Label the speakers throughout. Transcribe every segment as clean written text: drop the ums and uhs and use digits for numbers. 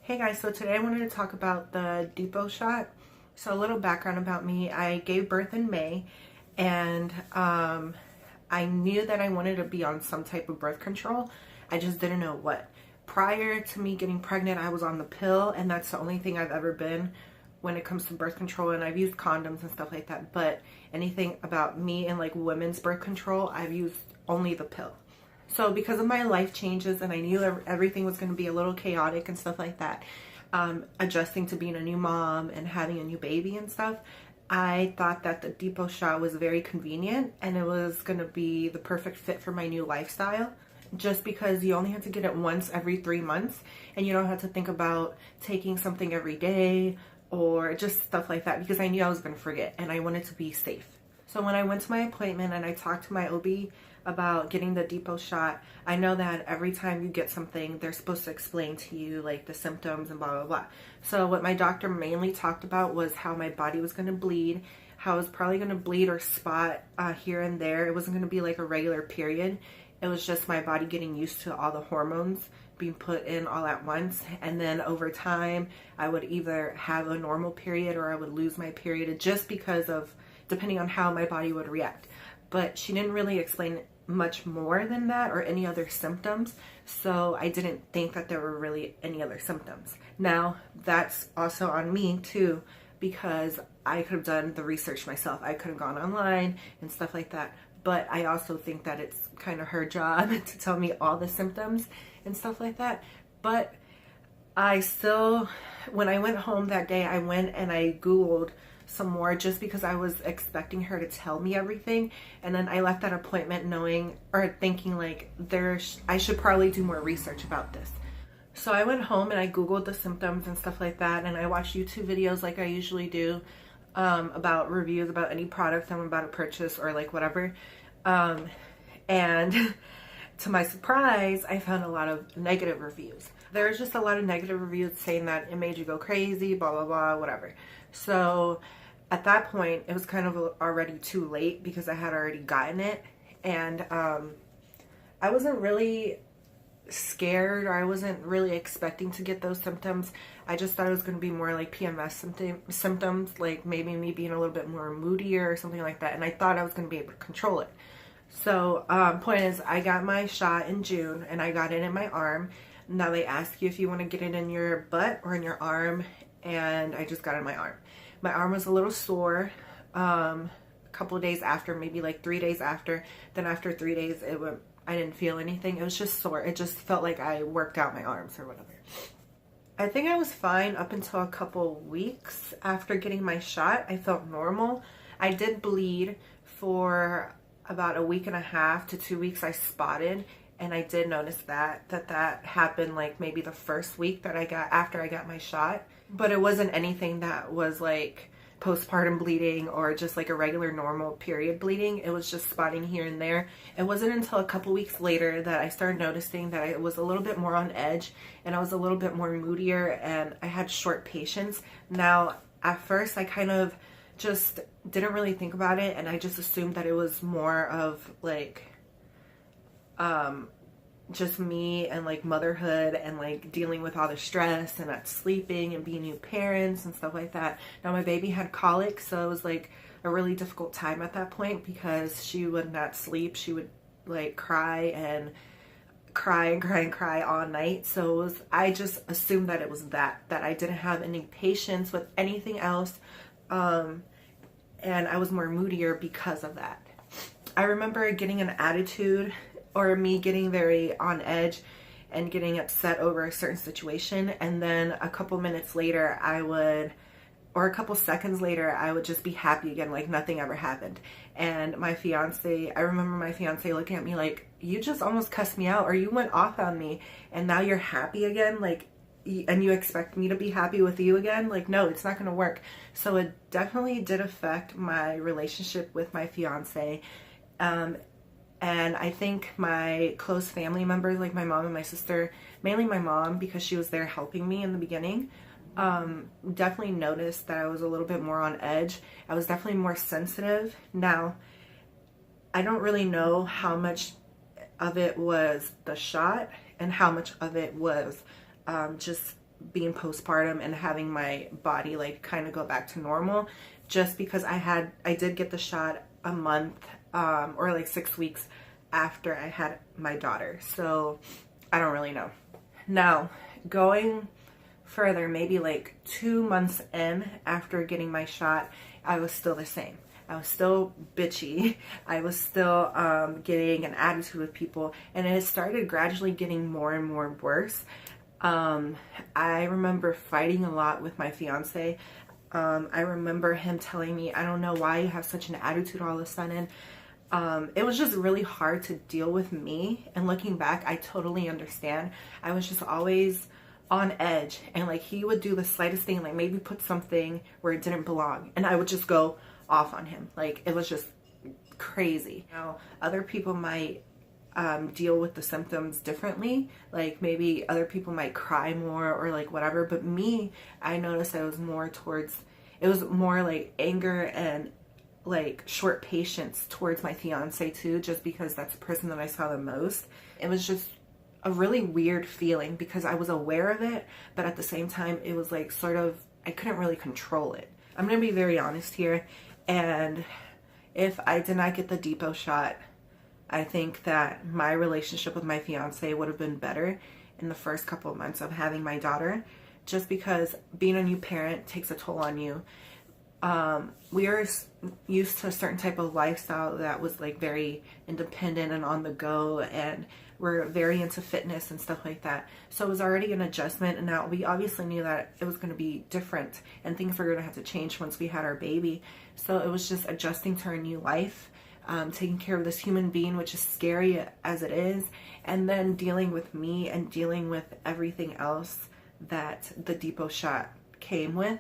Speaker 1: Hey guys, so today I wanted to talk about the Depo shot. So a little background about me. I gave birth in May and I knew that I wanted to be on some type of birth control. I just didn't know what. Prior to me getting pregnant, I was on the pill, and that's the only thing I've ever been when it comes to birth control, and I've used condoms and stuff like that, but anything about me and like women's birth control, I've used only the pill. So because of my life changes and I knew everything was going to be a little chaotic and stuff like that, adjusting to being a new mom and having a new baby and stuff, I thought that the Depo shot was very convenient and it was going to be the perfect fit for my new lifestyle. Just because you only have to get it once every 3 months and you don't have to think about taking something every day or just stuff like that, because I knew I was going to forget and I wanted to be safe. So when I went to my appointment and I talked to my OB about getting the Depo shot, I know that every time you get something, they're supposed to explain to you like the symptoms and blah, blah, blah. So what my doctor mainly talked about was how my body was going to bleed, how it was probably going to bleed or spot here and there. It wasn't going to be like a regular period. It was just my body getting used to all the hormones being put in all at once. And then over time, I would either have a normal period or I would lose my period, just because of, depending on how my body would react. But she didn't really explain much more than that or any other symptoms. So I didn't think that there were really any other symptoms. Now, that's also on me too, because I could have done the research myself. I could have gone online and stuff like that. But I also think that it's kind of her job to tell me all the symptoms and stuff like that. But I still, when I went home that day, I went and I Googled some more just because I was expecting her to tell me everything. And then I left that appointment knowing or thinking like I should probably do more research about this. So I went home and I Googled the symptoms and stuff like that. And I watched YouTube videos like I usually do. About reviews about any product I'm about to purchase or like whatever. And to my surprise, I found a lot of negative reviews. There was just a lot of negative reviews saying that it made you go crazy, blah, blah, blah, whatever. So at that point, it was kind of already too late because I had already gotten it. And I wasn't really scared, or I wasn't really expecting to get those symptoms. I just thought it was going to be more like PMS symptoms, like maybe me being a little bit more moodier or something like that, and I thought I was going to be able to control it. So point is, I got my shot in June and I got it in my arm. Now they ask you if you want to get it in your butt or in your arm, and I just got it in my arm. My arm was a little sore a couple of days after, maybe like 3 days after. Then after 3 days I didn't feel anything. It was just sore. It just felt like I worked out my arms or whatever. I think I was fine up until a couple weeks after getting my shot. I felt normal. I did bleed for about a week and a half to 2 weeks. I spotted, and I did notice that happened like maybe the first week that after I got my shot. But it wasn't anything that was like postpartum bleeding or just like a regular normal period bleeding. It was just spotting here and there. It wasn't until a couple weeks later that I started noticing that I was a little bit more on edge and I was a little bit more moodier and I had short patience. Now, at first I kind of just didn't really think about it, and I just assumed that it was more of like just me and like motherhood and like dealing with all the stress and not sleeping and being new parents and stuff like that. Now my baby had colic, so it was like a really difficult time at that point because she would not sleep. She would like cry all night. So I just assumed that it was that I didn't have any patience with anything else, and I was more moodier because of that. I remember getting an attitude, or me getting very on edge and getting upset over a certain situation, and then a couple minutes later or a couple seconds later, I would just be happy again, like nothing ever happened. And I remember my fiance looking at me like, you just almost cussed me out, or you went off on me, and now you're happy again, like, and you expect me to be happy with you again? Like, no, it's not going to work. So it definitely did affect my relationship with my fiance. And I think my close family members, like my mom and my sister, mainly my mom because she was there helping me in the beginning, definitely noticed that I was a little bit more on edge. I was definitely more sensitive. Now, I don't really know how much of it was the shot and how much of it was just being postpartum and having my body like kind of go back to normal, just because I did get the shot a month or like 6 weeks after I had my daughter. So I don't really know. Now, going further, maybe like 2 months in after getting my shot, I was still the same. I was still bitchy. I was still getting an attitude with people, and it started gradually getting more and more worse. I remember fighting a lot with my fiance. I remember him telling me, I don't know why you have such an attitude all of a sudden. It was just really hard to deal with me, and looking back, I totally understand. I was just always on edge, and like he would do the slightest thing, like maybe put something where it didn't belong, and I would just go off on him. Like, it was just crazy. Other people might deal with the symptoms differently. Like, maybe other people might cry more or like whatever, but me, I noticed it was more like anger and like short patience towards my fiance too, just because that's the person that I saw the most. It was just a really weird feeling because I was aware of it, but at the same time it was like sort of, I couldn't really control it. I'm gonna be very honest here, and if I did not get the Depo shot, I think that my relationship with my fiance would have been better in the first couple of months of having my daughter, just because being a new parent takes a toll on you. We are used to a certain type of lifestyle that was like very independent and on the go, and we're very into fitness and stuff like that. So it was already an adjustment, and now we obviously knew that it was going to be different and things were going to have to change once we had our baby. So it was just adjusting to our new life, taking care of this human being, which is scary as it is, and then dealing with me and dealing with everything else that the Depo shot came with.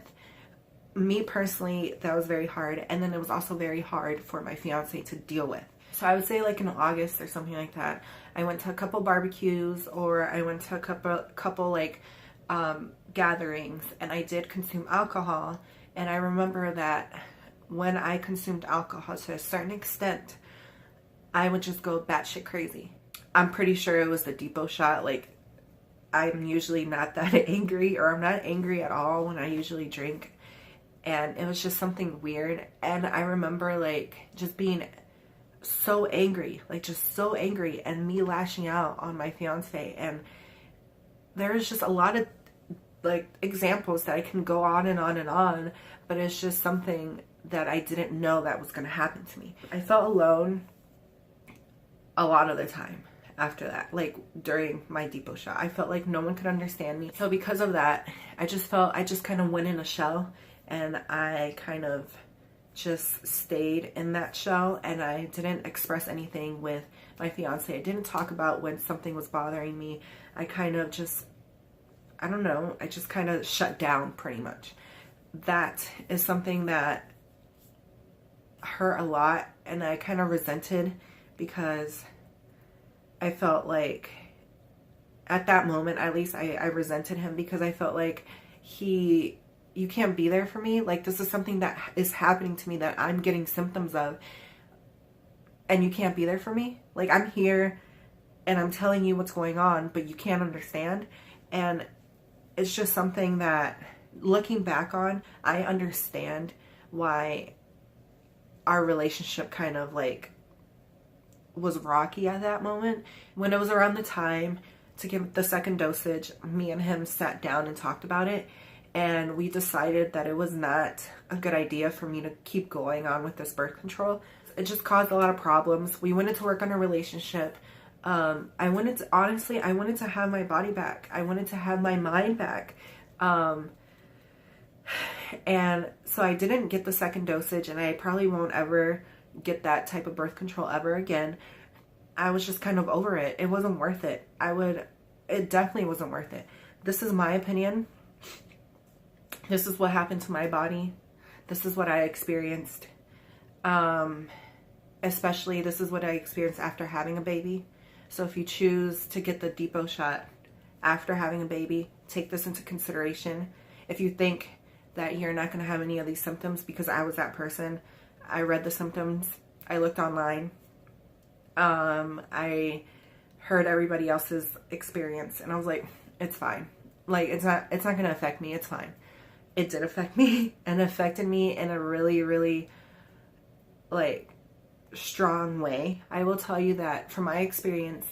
Speaker 1: Me personally, that was very hard, and then it was also very hard for my fiance to deal with. So I would say like in August or something like that, I went to a couple barbecues, or I went to a couple like gatherings, and I did consume alcohol. And I remember that when I consumed alcohol to a certain extent, I would just go batshit crazy. I'm pretty sure it was the Depo shot. Like, I'm usually not that angry, or I'm not angry at all when I usually drink. And it was just something weird. And I remember like just being so angry, like just so angry, and me lashing out on my fiance. And there's just a lot of like examples that I can go on and on and on, but it's just something that I didn't know that was going to happen to me. I felt alone a lot of the time after that, like during my Depo shot. I felt like no one could understand me. So because of that, I just kind of went in a shell, and I kind of just stayed in that shell, and I didn't express anything with my fiance. I didn't talk about when something was bothering me. I kind of just, I don't know, I just kind of shut down pretty much. That is something that hurt a lot, and I kind of resented, because I felt like at that moment, at least I resented him, because I felt like you can't be there for me. Like, this is something that is happening to me that I'm getting symptoms of, and you can't be there for me. Like, I'm here and I'm telling you what's going on, but you can't understand. And it's just something that, looking back on, I understand why our relationship kind of like was rocky at that moment. When it was around the time to give the second dosage, me and him sat down and talked about it. And we decided that it was not a good idea for me to keep going on with this birth control. It just caused a lot of problems. We wanted to work on our relationship. I wanted to have my body back. I wanted to have my mind back. And so I didn't get the second dosage, and I probably won't ever get that type of birth control ever again. I was just kind of over it. It wasn't worth it. It definitely wasn't worth it. This is my opinion. This is what happened to my body. This is what I experienced. Especially, this is what I experienced after having a baby. So if you choose to get the Depo shot after having a baby, take this into consideration. If you think that you're not going to have any of these symptoms, because I was that person. I read the symptoms. I looked online. I heard everybody else's experience, and I was like, it's fine. Like, it's not gonna affect me. It's fine. It did affect me, and affected me in a really, really, like, strong way. I will tell you that from my experience,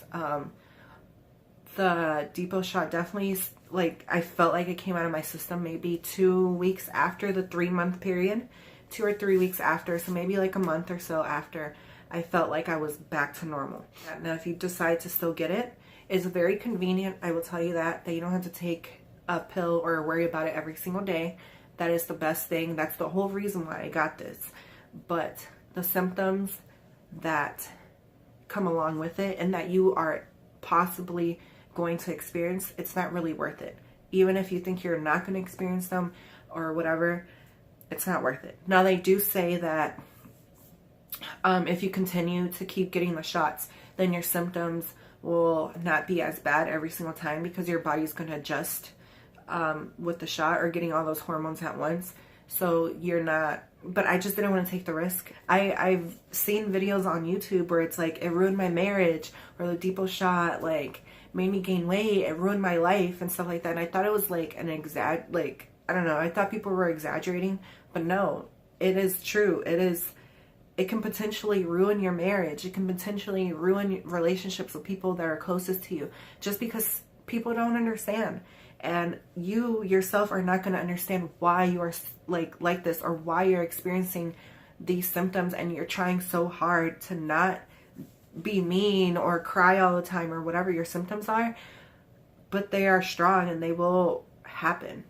Speaker 1: the Depo shot definitely, like, I felt like it came out of my system maybe 2 weeks after the 3-month period, 2 or 3 weeks after. So maybe like a month or so after, I felt like I was back to normal. Now, if you decide to still get it, it's very convenient. I will tell you that you don't have to take a pill or worry about it every single day. That is the best thing. That's the whole reason why I got this. But the symptoms that come along with it, and that you are possibly going to experience, it's not really worth it. Even if you think you're not going to experience them or whatever, it's not worth it. Now, they do say that if you continue to keep getting the shots, then your symptoms will not be as bad every single time, because your body's going to adjust with the shot, or getting all those hormones at once. So you're not, but I just didn't want to take the risk. I've seen videos on YouTube where it's like, it ruined my marriage, or the Depo shot like made me gain weight, it ruined my life and stuff like that. And I thought it was like I don't know, I thought people were exaggerating, but no, it is true. It can potentially ruin your marriage. It can potentially ruin relationships with people that are closest to you, just because people don't understand. And you yourself are not going to understand why you are like this, or why you're experiencing these symptoms, and you're trying so hard to not be mean or cry all the time, or whatever your symptoms are. But they are strong, and they will happen.